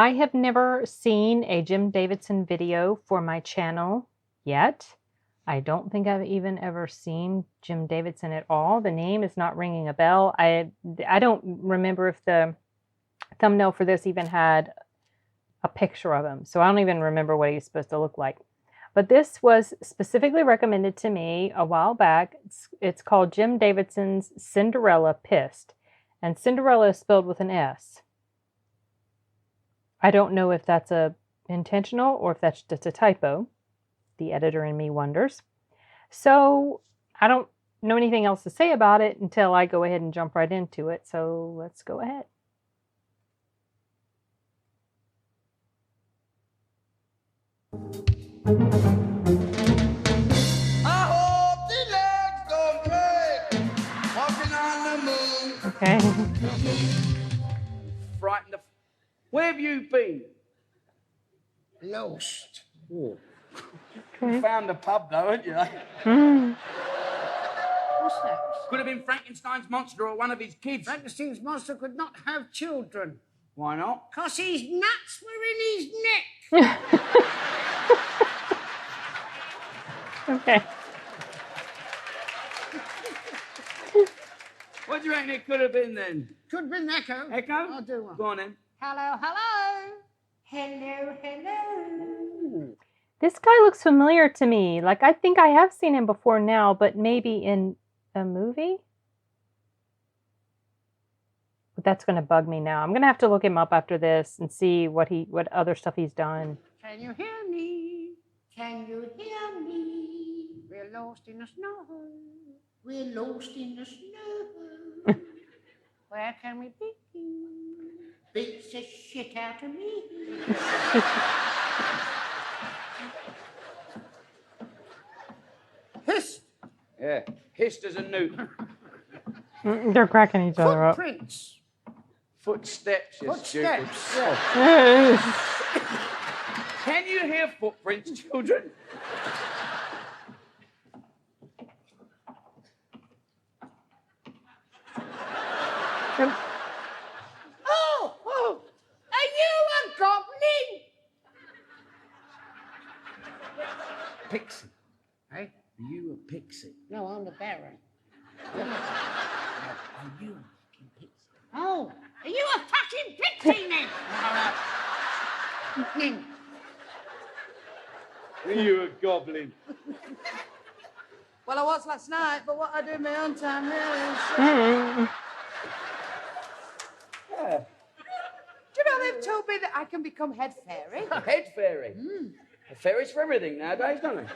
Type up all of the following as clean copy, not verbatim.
I have never seen a Jim Davidson video for my channel yet. I don't think I've even ever seen Jim Davidson at all. The name is not ringing a bell. I don't remember if the thumbnail for this even had a picture of him. So I don't even remember what he's supposed to look like. But this was specifically recommended to me a while back. It's called Jim Davidson's Sinderella Pissed. And Cinderella is spelled with an S. I don't know if that's intentional or if that's just a typo. The editor in me wonders. So I don't know anything else to say about it until I go ahead and jump right into it. So let's go ahead. I hope the legs don't break. Walking on the moon. Okay. Frightened the... Where have you been? Lost. Oh. Okay. You found the pub, though, haven't you? Mm. What's that? Could have been Frankenstein's monster or one of his kids. Frankenstein's monster could not have children. Why not? 'Cause his nuts were in his neck. Okay. What do you reckon it could have been then? Could have been Echo. Echo? I'll do one. Go on then. Hello, hello. Hello, hello. This guy looks familiar to me. Like, I think I have seen him before now, but maybe in a movie? But that's going to bug me now. I'm going to have to look him up after this and see what other stuff he's done. Can you hear me? Can you hear me? We're lost in the snow. We're lost in the snow. Where can we be? Beats the shit out of me. Hissed. Yeah. Hissed as a newt. They're cracking each other up. Footprints. Footsteps, you stupid. Footsteps. Yeah. Can you hear footprints, children? Oh, are you a goblin? Pixie. Hey? Are you a pixie? No, I'm the Baron. Are you a fucking pixie? Oh, are you a fucking pixie then? Are you a goblin? Well, I was last night, but what I do in my own time really is... Yeah. Do you know they've told me that I can become head fairy? Head fairy. A fairy's for everything nowadays, don't they?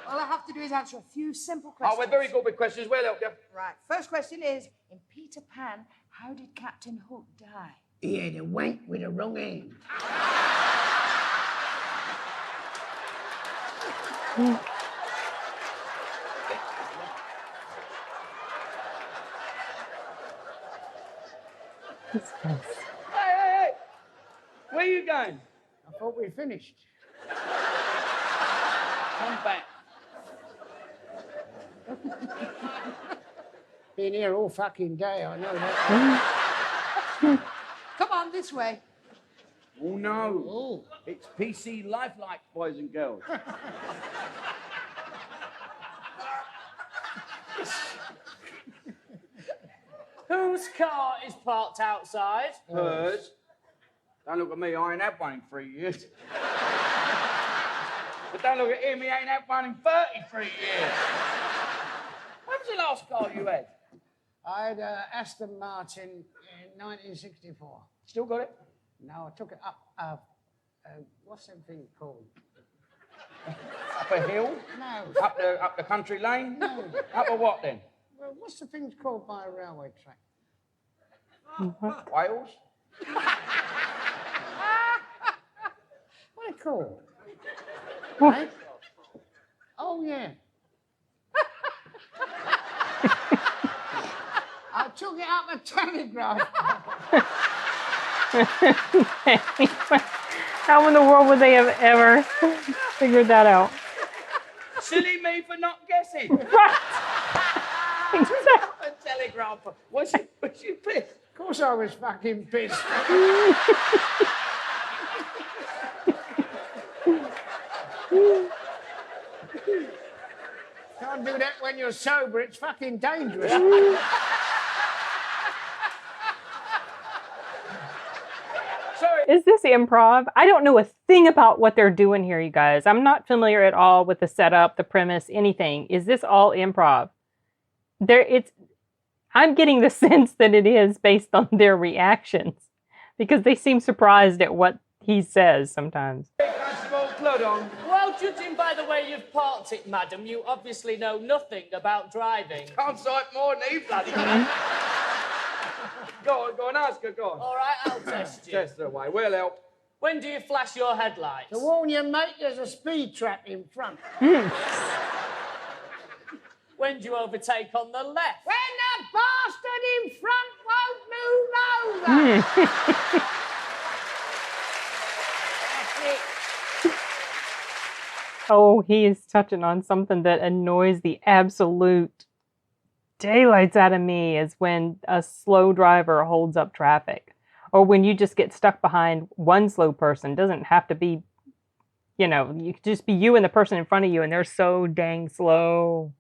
All I have to do is answer a few simple Oh, questions. we're very good with questions. We'll help you. Right, first question is, in Peter Pan, how did Captain Hook die? He had a wank with the wrong hand. Hey! Where are you going? I thought we finished. Come back. Been here all fucking day, I know that. Come on, this way. Oh, no. Oh. It's PC lifelike, boys and girls. Whose car is parked outside? Hers. Don't look at me, I ain't had one in 3 years. But don't look at him, he ain't had one in 33 years. What was the last car you had? I had Aston Martin in 1964. Still got it? No, I took it up, what's that thing called? Up a hill? No. Up the country lane? No. Up a what then? Well, what's the thing called by a railway track? Wales? What are they called? What? Right? Oh, yeah. I took it up a telegraph. How in the world would they have ever figured that out? Silly me for not guessing. Right. A telegraph. Was you pissed? Of course I was fucking pissed. Can't do that when you're sober. It's fucking dangerous. Sorry. Is this improv? I don't know a thing about what they're doing here, you guys. I'm not familiar at all with the setup, the premise, anything. Is this all improv? I'm getting the sense that it is based on their reactions because they seem surprised at what he says sometimes. Blood on. Well, judging by the way you've parked it, madam, you obviously know nothing about driving. Can't sight more than he bloody. Go on, ask her, go on. All right, I'll test you. Test her away, we'll help. When do you flash your headlights? To warn you, mate, there's a speed trap in front. When do you overtake on the left? When the bastard in front won't move over. That's it. Oh, he is touching on something that annoys the absolute daylights out of me is when a slow driver holds up traffic. Or when you just get stuck behind one slow person. Doesn't have to be, you know, you could just be you and the person in front of you and they're so dang slow.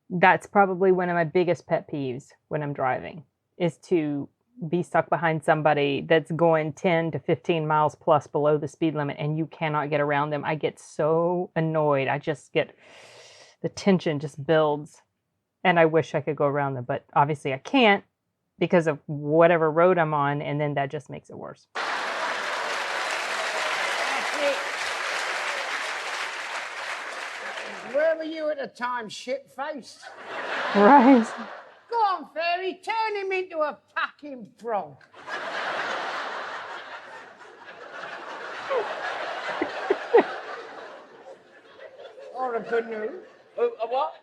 That's probably one of my biggest pet peeves when I'm driving is to be stuck behind somebody that's going 10 to 15 miles plus below the speed limit and you cannot get around them. I get so annoyed. I just get, the tension just builds and I wish I could go around them, but obviously I can't because of whatever road I'm on, and then that just makes it worse. That's it. Where were you at the time, shit-faced? Right. Go on, Fairy, turn him into a fucking frog. Or a canoe. A what?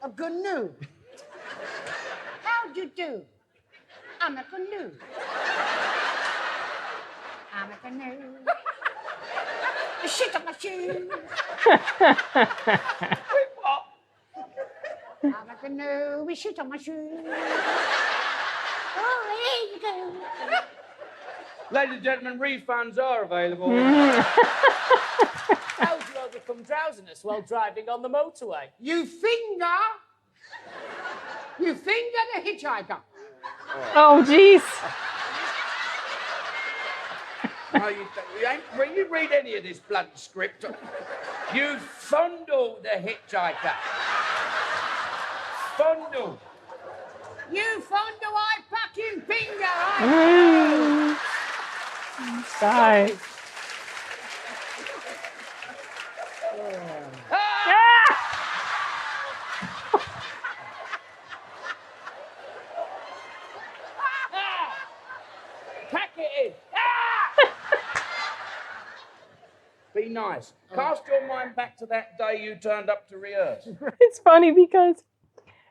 A canoe. How'd you do? I'm a canoe. I'm a canoe. The shit on my shoe. What? I'm a canoe. We shit on my shoe. Oh, here you go. Ladies and gentlemen, refunds are available. How do you overcome drowsiness while driving on the motorway? You finger the hitchhiker. Oh, jeez. No, you ain't. When you read any of this bloody script, you fondle the hitchhiker. Fondle. You fondle I fucking finger, Sigh. Pack it in. Be nice. Cast your mind back to that day you turned up to rehearse. It's funny because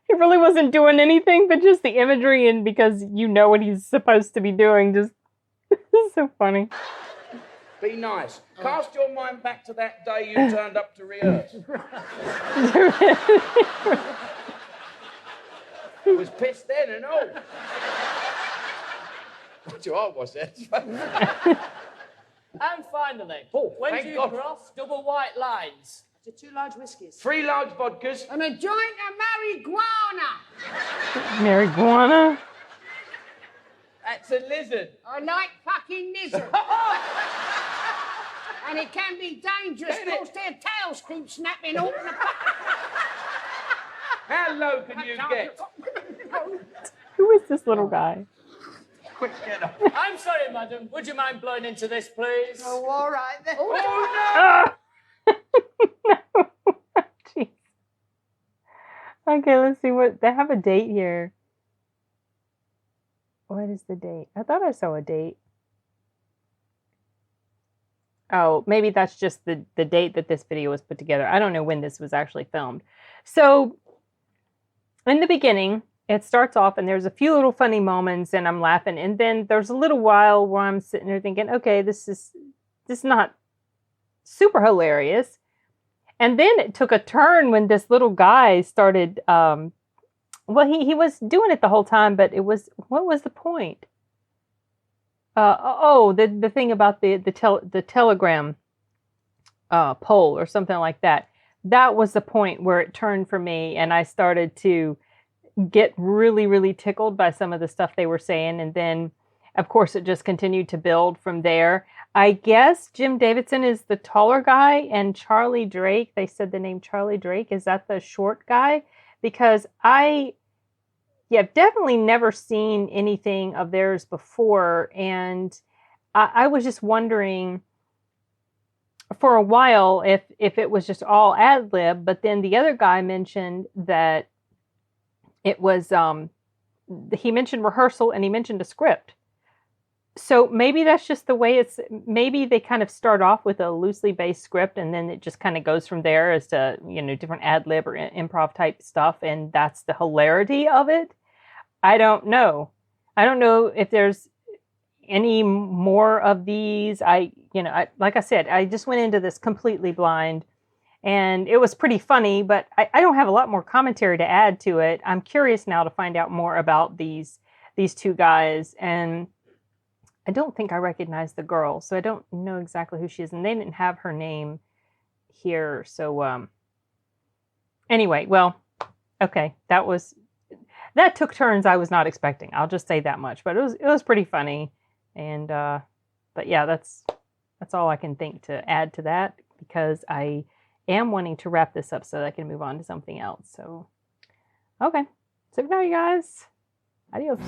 he really wasn't doing anything, but just the imagery and because you know what he's supposed to be doing, just it's so funny. Be nice. Cast your mind back to that day you turned up to rehearse. Was pissed then and all. What you all was that? And finally, Oh, when thank do you God. cross double white lines? To 2 large whiskies. 3 large vodkas. And a joint of marijuana. Marijuana? That's a lizard. I like fucking lizards. And it can be dangerous because their tails keep snapping all the How low can you get? Who is this little guy? Quick, get off. I'm sorry, madam. Would you mind blowing into this, please? Oh, all right then. Oh, Ah! No. Jeez. Okay, let's see what they have a date here. What is the date? I thought I saw a date. Oh, maybe that's just the date that this video was put together. I don't know when this was actually filmed. So, in the beginning, it starts off and there's a few little funny moments and I'm laughing. And then there's a little while where I'm sitting there thinking, okay, this is not super hilarious. And then it took a turn when this little guy started, well, he was doing it the whole time, but what was the point? The thing about the telegram poll or something like that. That was the point where it turned for me, and I started to get really, really tickled by some of the stuff they were saying. And then, of course, it just continued to build from there. I guess Jim Davidson is the taller guy, and Charlie Drake, they said the name Charlie Drake, is that the short guy? Because I've definitely never seen anything of theirs before, and I was just wondering for a while if it was just all ad lib, but then the other guy mentioned that it was, he mentioned rehearsal and he mentioned a script. So maybe that's just the way maybe they kind of start off with a loosely based script and then it just kind of goes from there as to, different ad lib or improv type stuff. And that's the hilarity of it. I don't know. I don't know if there's any more of these. Like I said, I just went into this completely blind. And it was pretty funny, but I don't have a lot more commentary to add to it. I'm curious now to find out more about these two guys. And I don't think I recognize the girl, so I don't know exactly who she is. And they didn't have her name here. So anyway, well, okay. That took turns I was not expecting. I'll just say that much. But it was pretty funny. And but yeah, that's all I can think to add to that, because I am wanting to wrap this up so that I can move on to something else. So, okay. So for now, you guys, adios.